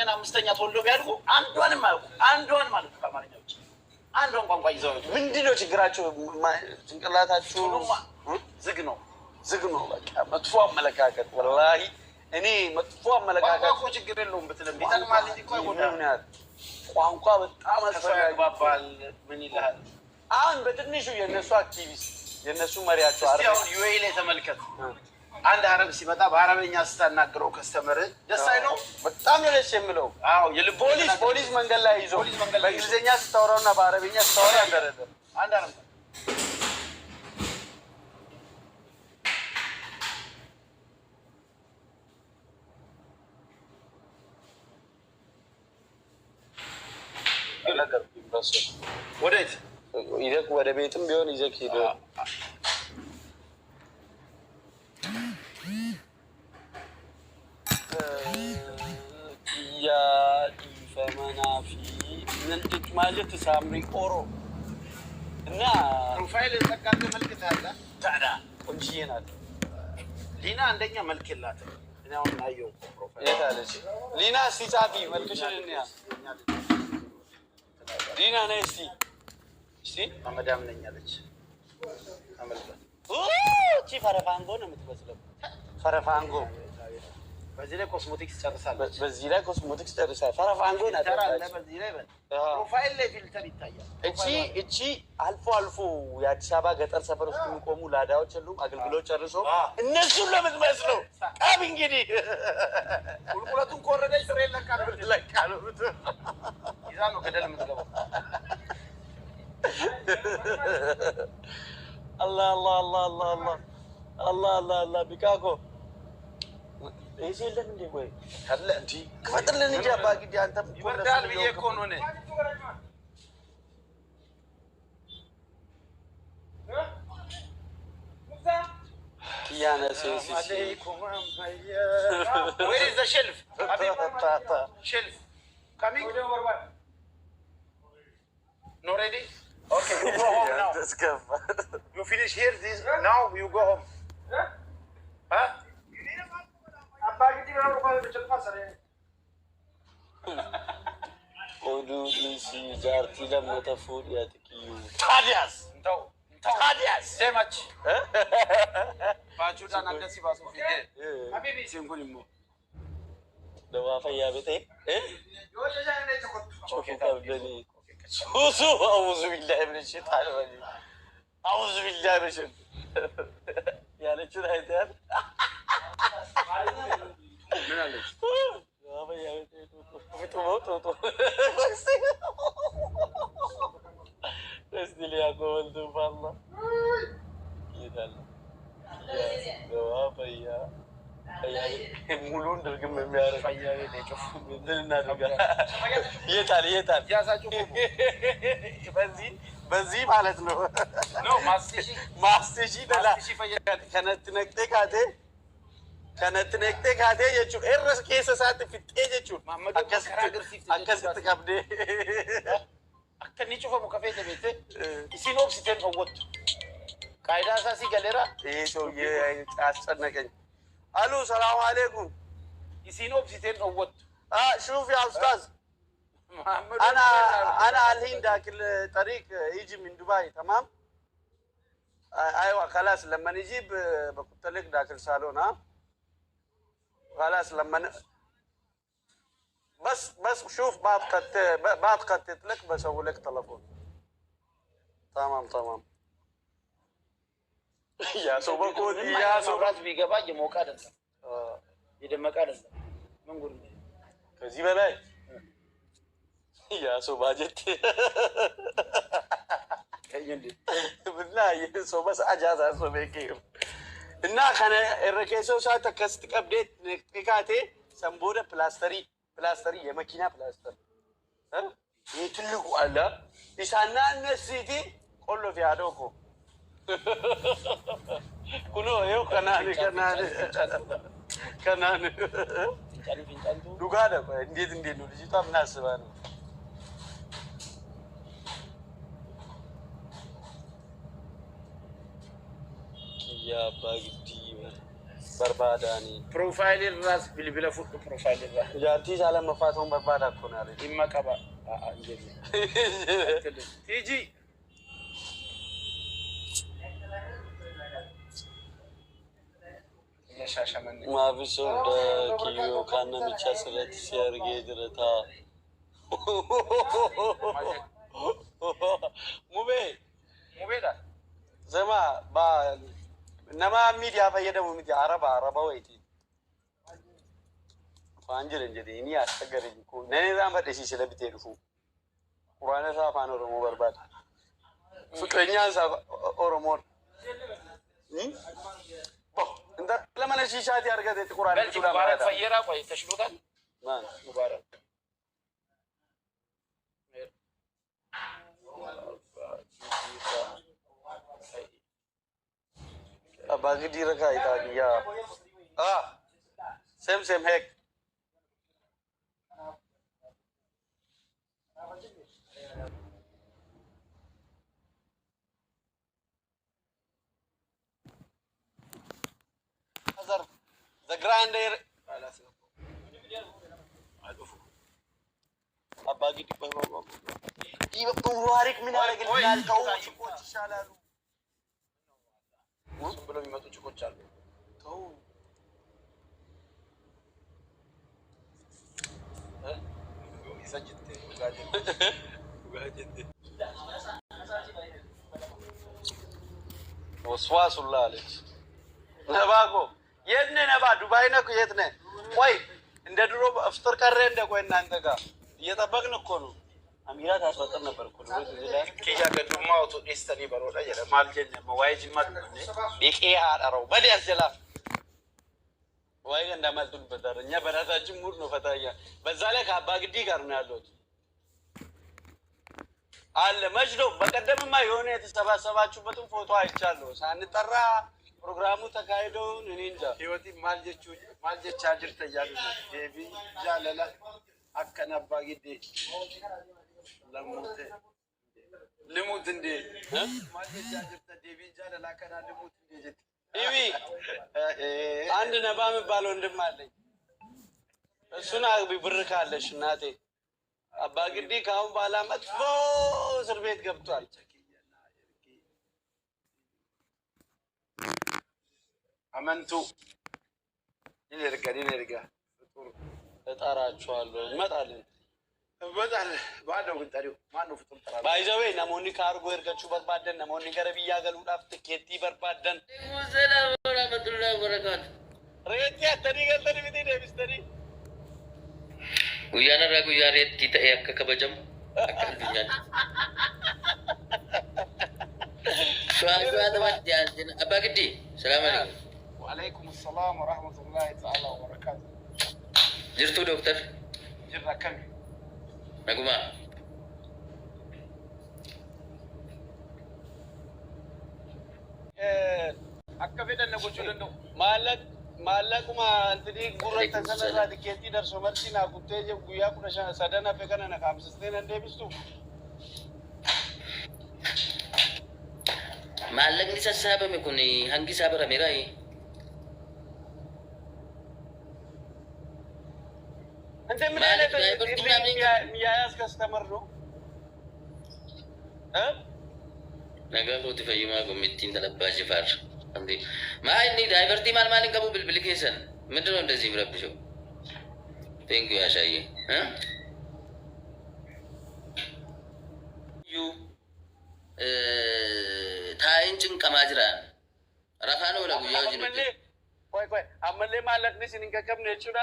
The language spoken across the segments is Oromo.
አራተኛና አምስተኛ ተወልደው ቢያድጉ አንዷንም አያውቁ አንዷን ማለት ነው ከአማርኛ ውጭ አንዷን ቋንቋ ይዘው ምንድነው ችግራቸው? ጭንቅላታችሁ ዝግ ነው በቃ መጥፎ አመለካከት ወላሂ እኔ መጥፎ አመለካከት እኮ ችግር የለውም ብትልም ይጠቅማል እንጂ እኮ አይጎዳም። ቋንቋ በጣም ያግባባል። ምን ይልሃል አሁን በትንሹ የእነሱ አክቲቪስት የእነሱ መሪያቸው አሁን ዩኤኢ ላይ ተመልከት። አንድ አረብ ሲመጣ በአረበኛ ስታናግረው ከስተመር ደስ አይለው? በጣም ነው ደስ የሚለው። አዎ ፖሊስ መንገድ ላይ ይዞ በእንግሊዝኛ ስታወራውና በአረበኛ ስታወራ እንደረደ አንድ አረብ ወዴት ይዘህ ወደ ቤትም ቢሆን ይዘህ ሂዶ ያ ፈመናፊ ምንድን ማለት ሳምሪ ኦሮ እና ፕሮፋይል ተቃለ መልክት አለ ታዲያ ቆንጆዬ ናት ሊና። አንደኛ መልክ የላትም። እኔ አሁን አየሁ ፕሮፋይል የታለች ሊና? እስኪ ጻፊ መልክሽን እንያ ሊና ነይ እስኪ አመዳም ነኝ አለች። አመልከት እቺ ፈረፋንጎ ነው የምትመስለው። ፈረፋንጎ በዚህ ላይ ኮስሞቲክስ ጨርሳለች። ፈረፋንጎ ናት። በዚህ ላይ ፕሮፋይል ላይ ፊልተር ይታያል። እቺ አልፎ የአዲስ አበባ ገጠር ሰፈር ውስጥ የሚቆሙ ላዳዎች ሁሉም አገልግሎት ጨርሶ እነሱን ለምትመስለው ቀብ እንግዲህ ቁልቁለቱን ከወረደች ስራ ይለቃል ይዛ ነው ገደል የምትገባው። አላህ ቢቃቆ የለም እንዴ? ወይ አለ እንዴ? ክፈትልን እንጂ አባ ግዲ አንተም ይወርዳል ብዬ እኮ ነው እኔ። ኪያነ Where is the shelf? Shelf. Coming? No ready? Okay, you go home now. You finish here, now you go home. Huh? ታዲያስ ደማች ባቹዳን አንደሲ ባሱ ፊቴ አቢቢ ሲንኩልሙ ደዋፈያ ቤቴ ሱሱ አውዙ ቢላሂ ምን ሸይጣን ወሊ አውዙ ቢላሂ ምን ያለችው አይተሃል? ምን አለች? ደዋፈያ ቤቴ ቶቶ እስቲ ሊያቆልቱ ባላ ይላል ደዋፈያ ሙሉን ድርግም የሚያረግ የታል በዚህ ማለት ነው። ማስቴሺ ከነትነቅጤ ካቴ jechuun erras keessa isaatti fixxee jechuun akkasitti qabdee akka inni cufamu kafeete beekte isin obsiteen dhowwattu qaayidaa isaa si galeera ሰውዬ አስጨነቀኝ። አሉ ሰላም አለይኩም isin obsiteen dhowwattu شوف يا أستاذ أنا الحين داخل طريق يجي من دبي تمام أيوة خلاص لما نجيب بقول لك داخل صالون ها خلاص لما بس شوف بعد قطعت لك بسوي لك تلفون تمام يا سوبكون يا سوبات بيجابا يموك هذا يدمك هذا من قول كذي بلاي يا سوباجت بالله سوبس أجازة سوبكير إننا خنا الركيزو ساعة كست أبديت نكاتي سامبورة بلاستري يا ماكينة بلاستر ها يتلقوا على إسانا نسيتي كله في عدوكو كله يو كناني دوغادا انديت نولجيتا مناسبانو يا باغدي برباداني بروفايل الراس بلا فوت بروفايل الراس جاتي على مفاتهم بربادا كوناري إما كبا تيجي ما في سودا كيو كان متشاسلت سيرجي درتا مو ده زما با نما ميديا فيدمو ميديا عربا ويتي فانجل انجدي اني استغرج كو نني زام بدشي سلبتي دفو قران صافان ورمو برباد فكرنيا صاف اورمون انت لما الشيشات يرقد القران مبارك فيرا كوي تشلوتان مان مبارك باقي دي ركا يا سيم هيك هزر ذا جراندير باقي دي بابا يبقى من على قلبي تو شالالو ብለው የሚመጡ ጭቆች አሉ። ተው ወስዋሱላ አለች። ነባጎ የት ነህ? ነባ ዱባይ ነህ? የት ነህ? ቆይ እንደ ድሮ ፍጥር ቀረ እንደ ቆይ እናንተ ጋር እየጠበቅን እኮ ነው። አሚራ ታስወጣ ነበር እኮ ነው ዝላል ኪያ ገዱማው ቱ ዲስተኒ በሮዳ የለ ማልጀነ መዋይጅ ማጥነ ቢቄ አራው በዲያስ ጀላፍ ወይ እንደማልቱን በደረኛ በራሳችን ሙድ ነው ፈታያ በዛ ላይ ከአባ ግዲ ጋር ነው ያለው አለ መጅዶ በቀደምማ የሆነ የተሰባሰባችሁበትን ፎቶ አይቻለሁ ሳንጠራ ፕሮግራሙ ተካሂደው እኔ እንጃ ህይወቲ ማልጀቻ ጅርተ ያሉ ዴቪ ጃለላ አከናባ ግዲ ልሙት እንዴ ማልጀቻ ጅርተ ዴቪ ጃለላ ከና ልሙት እንዴ ጀት ኢቢ አንድ ነባ የሚባለው ወንድም አለኝ እሱን አግቢ ብር ካለሽ እናቴ አባ ግዲ ካሁን በኋላ መጥፎ እስር ቤት ገብቷል አመንቱ ይነርጋ እጠራችኋለሁ እንመጣለን ባለው ግንጠሪው ማነው ፍጡር ጠራ ባይዘዌ ነሞኒ ካርጎ እርገቹ በርባደን ነሞኒ ገረብያ ገሉዳፍ ትኬቲ በርባደን ሰላም ወራህመቱላሂ ወበረካቱ ሬት ያተኒ ገለኒ ቢቲ ደብስተኒ Guyana ra guyare kita akka kabajam akka dunya Suara wajjan apa gede Assalamualaikum Waalaikumsalam warahmatullahi taala wabarakatuh Jirtu dokter Jirra kan Naguma akka fedan nagochu dandau ማለቁማ እንግዲህ ጉረተ ሰነዛ ዲኬቲ ደርሶ መርሲና ኩቴ ጉያ ኩነሻ ሰደና ፈከና ካምስቴን እንደብስቱ ማለቅኒ ሰሳበ መኩኒ hangi sabara merai እንደምን አይነት ሚያያስ ከስተመር ነው ነገሩ ትፈይማ ጎሚቲን ተለባጅ ፋር እንዴ ማይ ኒ ዳይቨርቲ ማልማልን ገቡ ብልብል ከሰን ምንድነው እንደዚህ ብረብሽው ቴንክ ዩ ያሻዬ ዩ ታይን ጭንቀማ ጅራን ረፋኖ ለጉያው ጅንት ቆይ አመሌ ማለቅንስ እንከከም ነው ይችላ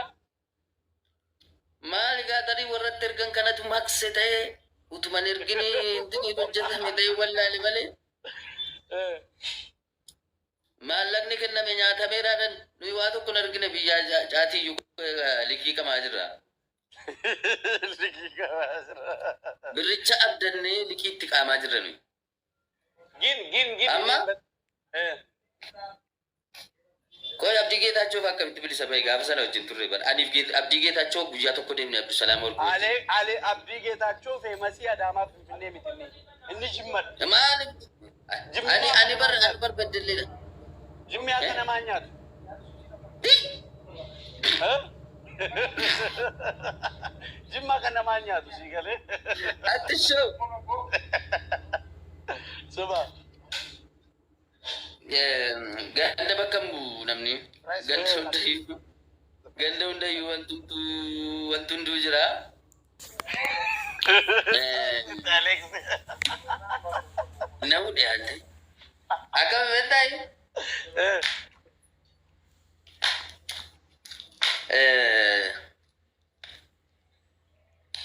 ማልጋ ታዲ ወረት እርገን ከነቱ ማክሰተ ኡትማን እርግኒ እንትን ይወጀተ መደይ ወላሊ በለ ማለቅኒ ከነመ ኛታ ሜራደን ኑይዋቱ ኩን እርግነ ቢያ ጫቲዩ ልቂ ከማጅራ ብርቻ አብደኔ ልቂ ትቃማ ጅረኑ ግን አማ ቆይ አብዲ ጌታቸው ፈከም ትብል ሰበይ ጋብሰነው ጅንቱሬ በል አኒፍ ጌት አብዲ ጌታቸው ጉያ ተኮ ደም ነብዱ ሰላም ወርቁ አለ አብዲ ጌታቸው ፌመሲ አዳማ ፍንፍኔ ሚትኒ እንጅመር ማን አኒ በር በደለ ጅም ያከነማኛት Jimma kana maa nyaatu sii galee. Attisoo. Soba. Ganda bakka mbu namni. Ganda hundayyuu wanti hunduu jira. Alex. Namu dhiyaate. Akka beektayi.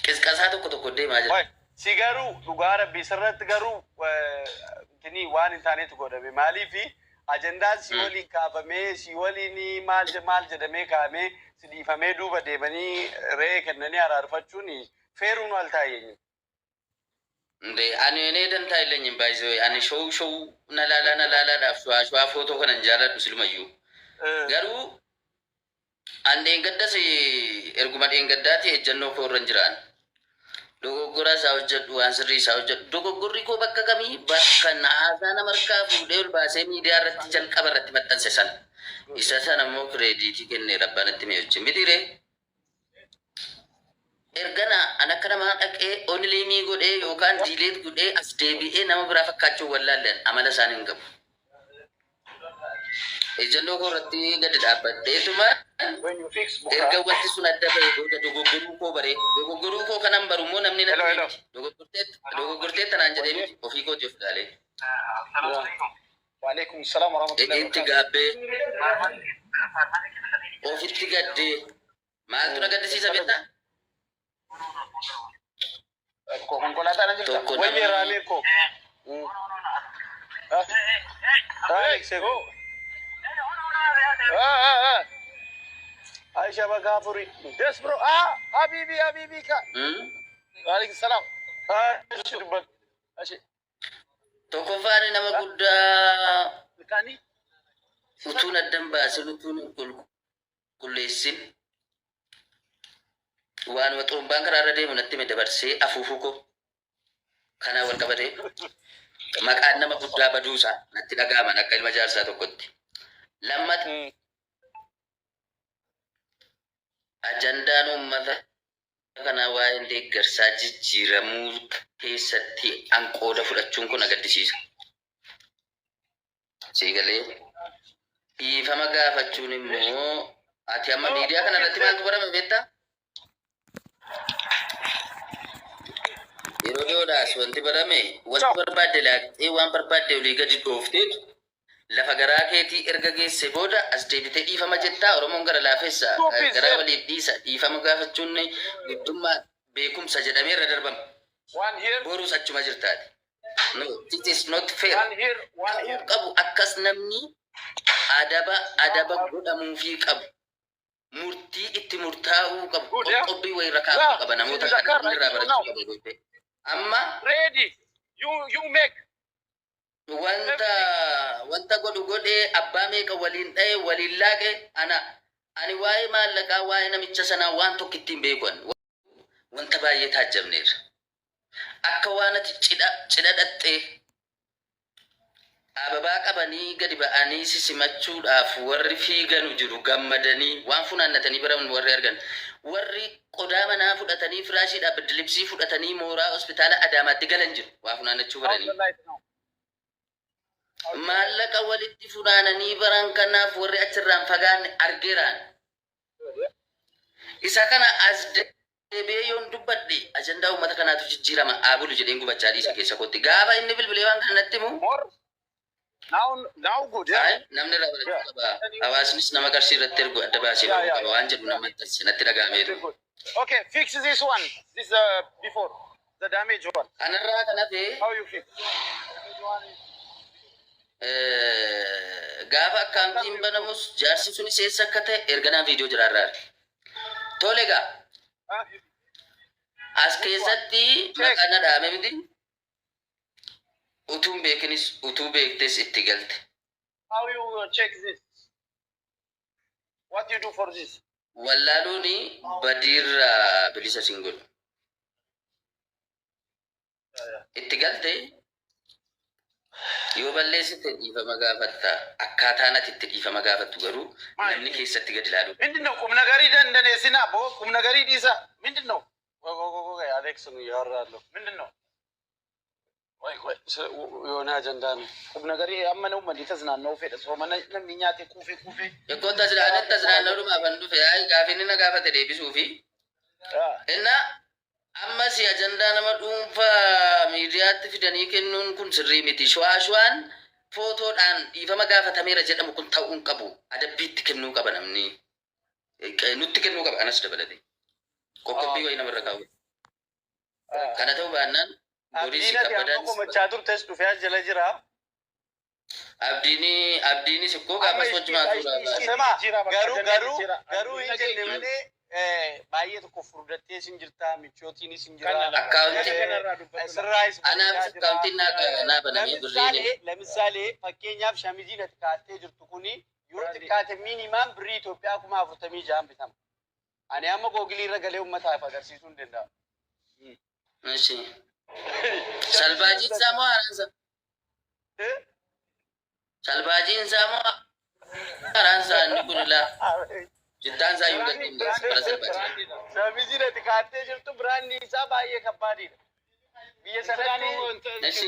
Qisqasaa tokko deemaa jira. Si garuu dhugaa rabbii sirratti garuu waan hin taanetu godhame maaliifi ajandaan si waliin kaafamee si waliin maal jedhamee kaa'amee si dhiifamee duuba deemanii re'ee kennanii araarfachuun feeruun wal taa'eenyu. Ani ne dan taa'e lenyin baay'isee ani show na laalaadhaaf shwaa footoo kanan jaaladhu silmayyuu. Garuu an dheengaddas erguma dheengaddaati ejjannoo koo irra hin jiraan. Dogoggora isaa hojjedhu waan sirrii isaa hojjedhu dogoggorri koo bakka kamii bakka naasaa nama harkaa fuudhee ol baasee miidiyaa irratti jalqaba irratti maxxanse sana. Isa sana immoo kireediitii kennee rabbaanatti mee hojii mitiiree. Ergana an akka namaa dhaqee oniliimii godhee yookaan diileet godhee as deebi'ee nama biraa fakkaachuu wallaalleen amala isaanii hin qabu. Ejjennoo koo irratti gadi dhaabbadheetuma erga wanti sun adda bahee booda dogoggoruu koo baree dogoggoruu koo kanan baru immoo namni na dogoggortee tanaan jedhee miti ofii kooti of ilaalee. Waalaikum salaam warahmatullahi itti gaabbee ofitti gaddee maaltu na gaddisiisa beektaa? Konkolaataa na jirta. Wayye raamee koo. Aisha Bagafuri. Yes, bro. Habibi ka. Waalaikum salaam. Tokkoffaan nama guddaa utuun addan baasin utuun qulqulleessin waan xurumbaan karaa irra deemu natti dabarsee afuufuu koo kanaa wal qabatee maqaan nama guddaa baduusaa natti dhaga'aman akka ilma jaarsaa tokkotti. Lammata ajandaan uummata kanaa waa'een deeggarsaa jijjiiramuu keessatti hanqooda fudhachuun kun agaddisiisa. Siigalee dhiifama gaafachuun immoo ati amma miidiyaa kana irratti maaltu barame beektaa? Yeroo dhiyoodhaas wanti barame wanti barbaadde laattee waan barbaadde olii gadi dhoofteetu lafa garaa keetii erga geesse booda as deebitee dhiifama jettaa. Oromoon gara laafessa garaa waliif dhiisa dhiifama gaafachuun guddummaa beekumsa jedhamee irra darbama. Boruus achuma jirtaati. No, it is not fair. Qabu akkas namni adaba godhamuufii qabu. Murtii itti murtaa'uu qabu. Qophii wayirra kaa'uu qaba namoota kan irraa barachuu qabu. Amma ready. You make. Wanta godhee abbaa meeqa waliin dha'e waliin laaqe ani waa'ee maallaqaa waa'ee namicha sanaa waan tokko ittiin beekuun wanta baay'ee taajjabneerra. Akka waan ati cidha dhattee ababaa qabanii gadi ba'anii sisimachuudhaaf warri fiiganu jiru gammadanii waan funaannatanii biraman warri argan warri qodaa manaa fudhatanii firaashiidhaaf biddilibsii fudhatanii mooraa hospitaala Adaamaatti galan jiru waa funaannachuu baranii. Maallaqa walitti funaananii baran kanaaf warri achirraan fagaanne argeeraan. Isa kana as deebi'ee yoon dubbadhe ajandaa uummata kanaatu jijjiirama aabulu jedheen gubachaa dhiisa keessa kootti. Gaafa inni bilbilee waan kanatti himu now good. Namni irraa barachuu qaba. Hawaasnis nama qarshii irratti ergu adda baasee qaba waan jedhu nama natti dhaga'ameetu. Okay, fix this one. This before the damage one. Kanarraa kan hafe How you fix? gaafa akkaantiin banamus jaarsi sunis eessa akka ta'e erganaan viidiyoo jiraarraa. Tole egaa as keessatti maqaan dhaame miti utuun beekinis utuu beektes itti galte. How you check this? What you do for this? Wallaaluuni badiirra bilisa sin godhu. Itti galte Yoo balleessite dhiifama gaafatta. Akkaataan ati itti dhiifama gaafattu garuu namni keessatti gadi ilaalu. ምንድን ነው ቁም ነገሪ ደንደኔሲና ቦ ቁም ነገሪ ዲሳ ምንድን ነው አሌክስ ነው ያወራለሁ ምንድን ነው የሆነ አጀንዳ ነው ቁም ነገሪ ያመነው መዲ ተዝናናው ፌደ ሶመነ ለምኛቴ ኩፌ እኮ ተዝናናው ድማ ፈንዱ ፈያይ ጋፊንና ጋፈተ ዴቢሱፊ እና አማሲ አጀንዳ ነመ ዱንፋ ሚዲያት ፊደኒ ከኑን ኩን ስሪ ሚቲ ሸዋሽዋን ፎቶዳን ዲፈማ ጋፈተሜራ ጀደሙ ኩን ታውን ቀቡ አደቢት ከኑ ቀበነምኒ ኑት ከኑ ቀበ አነስ ደበለቲ ኮኮቢ ወይ ነመረካው ከነተው ባናን ፖሊስ ከበዳን መቻቱር ተስ ዱፊያ ጀለጅራ አብዲኒ ስኮ ጋፈሶች ማቱራ ገሩ ይጀለ መኔ ባየ ተኮ ፍሩደቴ ሲንጅርታ ሚቾቲኒ ሲንጅራ አካውንት ስራይስ አካውንቲና ና በነሚ ብሪኒ ለምሳሌ ፈኬኛፍ ሸሚዚ ለትካቴ ጅርቱ ኩኒ ዩሮ ትካቴ ሚኒማም ብሪ ኢትዮጵያ ኩማ አፍርተሚ ጃም ቢታም አኔ አመ ጎግሊ ረገሌ ኡመታ ፈገርሲሱ እንደንዳ እሺ ሰልባጂን ሳሞ አራንሳ ሰልባጂን ሳሞ አራንሳ ንኩላ ጅታን ሳዩ ገጥም ሰልባጂ ሸሚዚ ለትካቴ ጅርቱ ብራንዲ ሳ ባየ ከባዲ ቢየሰናኒ እሺ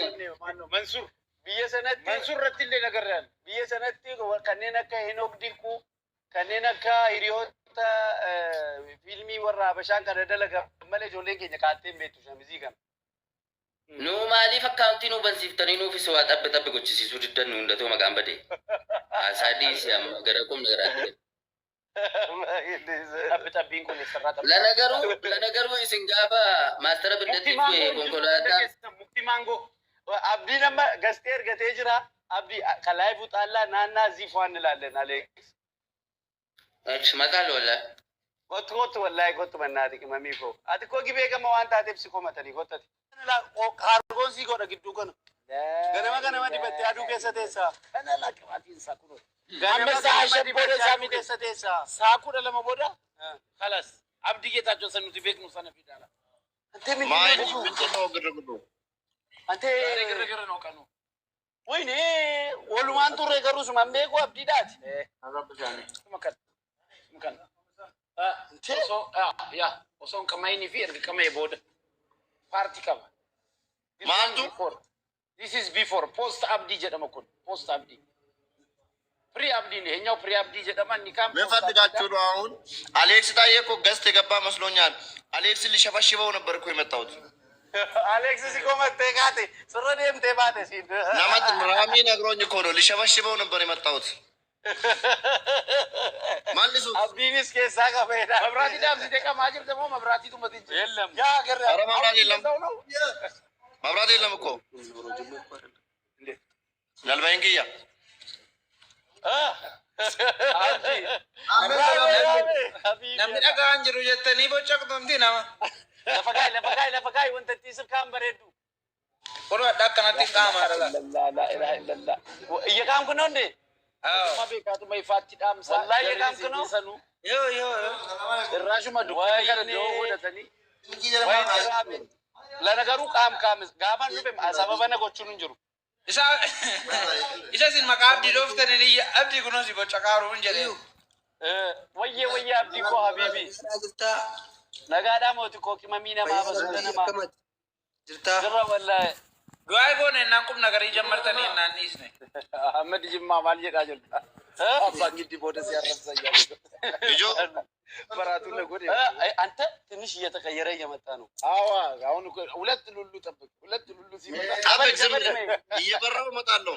ማነው መንሱር ቢየሰነቲ መንሱር ረትለ ነገር ያለ ቢየሰነቲ ከነነከ ሄኖክ ዲኩ ከነነከ ሂሪዮታ ፊልሚ ወራ በሻን ከደደለገ መለ ጆሌን ከኛ ካቴን ቤቱ ሸሚዚ ጋር ኑ ማሊፍ አካውንቲ ኑ በንሲፍተኒ ኑ ፊስ ዋ ጠብ ጎችሲሱ ድደኑ እንደቶ መቃን በዴ አሳዲ ሲያም ገረቁም ነገራት ጠብጠቢን ኩን ይሰራጣ ለነገሩ ሲንጋባ ማስተር ብደት ኮንኮላታ ሙክቲ ማንጎ አብዲ ነማ ገስቴር ገቴጅራ አብዲ ከላይፉ ጣላ ናና ዚፏን እንላለን አሌክስ እሺ መቃል ወላ ጎት ወላይ ጎት በናቲ ማሚኮ አትኮ ግቤ ከመ ዋንታ ተብሲ ኮመተኒ ጎተቲ ካርጎን ሲጎደ ግዱ ከነ ገነማ ዲበቴ አዱ ከሰቴሳ ከነላ ቅባቲን ሳኩሮ ገነማ ሸቦደ ሳሚ ከሰቴሳ ሳኩረ ለመቦዳ خلاص አብዲ ጌታቸው ሰኑት ቤት ነው ሰነፊዳላ አንተ ምንድነው ግርግሩ አንተ ግርግር ነው ቀኑ ወይኔ ወሉማን ቱሬ ገሩስ ማምቤቆ አብዲዳት አራብጃኔ መከት እንቴ ያ ወሶን ከማይኒ ፊር ከማይ ቦደ ፓርቲ ከማ ማንዱ this is before post abdi ጀደመኩን post abdi ፍሪ አብዲ ነው የኛው ፍሪ አብዲ ጀደማ ኒካም ለፈትጋችሁ ነው አሁን አሌክስ ታየኮ ገስት የገባ መስሎኛል አሌክስ ሊሸፈሽበው ነበር እኮ የመጣሁት አሌክስ ሲቆመጥ ተጋቴ ስረደም ተባተ ሲል ናማት ራሚ ነግሮኝ እኮ ነው ሊሸፈሽበው ነበር የመጣሁት ማልሱ አብዲኒስ ከሳ ከፈዳ መብራቲ ዳም ሲደቃ ማጅር ደግሞ መብራቲቱ መጥንጂ የለም ያ ገረ መብራት የለም መብራት የለም እኮ ናልባይንግያ namni dhagaan jiru jettanii boccaqxumti nama ለፈጋይ ወንተቲ ስካም በሬዱ kun adda akkanatti qaamaadha la ilaha illallah እየቃምኩ ነው እንዴ ማቤካቱ ማይፋቲ ዳምሳ ወላሂ እየቃምኩ ነው yo ራሹ መዱ ከረደ ወደተኒ ለነገሩ ቃም ጋባን ነው አሳበበ ነገሮቹን እንጅሩ isa sin maqaa abdii dhooftani abdii kunuun si boccaqaaruun jedhe ወየ አብዲ ኮ ሀቢቢ ነጋዳ ሞት ኮ ቂመሚ ነማ በሰለነማ ዝራ ወላሂ du'aa goone innaan qub nagarii jammartanii innaan dhiisne አህመድ ጅማ ማል ጀዳ ጀልታ አባ እንግዲህ ቦደ ሲያረሰያ ልጆ በራቱ ለጎዴ አንተ ትንሽ እየተቀየረ እየመጣ ነው አዋ አሁን ሁለት ሉሉ ጠብቅ ሁለት ሉሉ ሲመጣ አበጅ ዝም እየበራው እመጣለሁ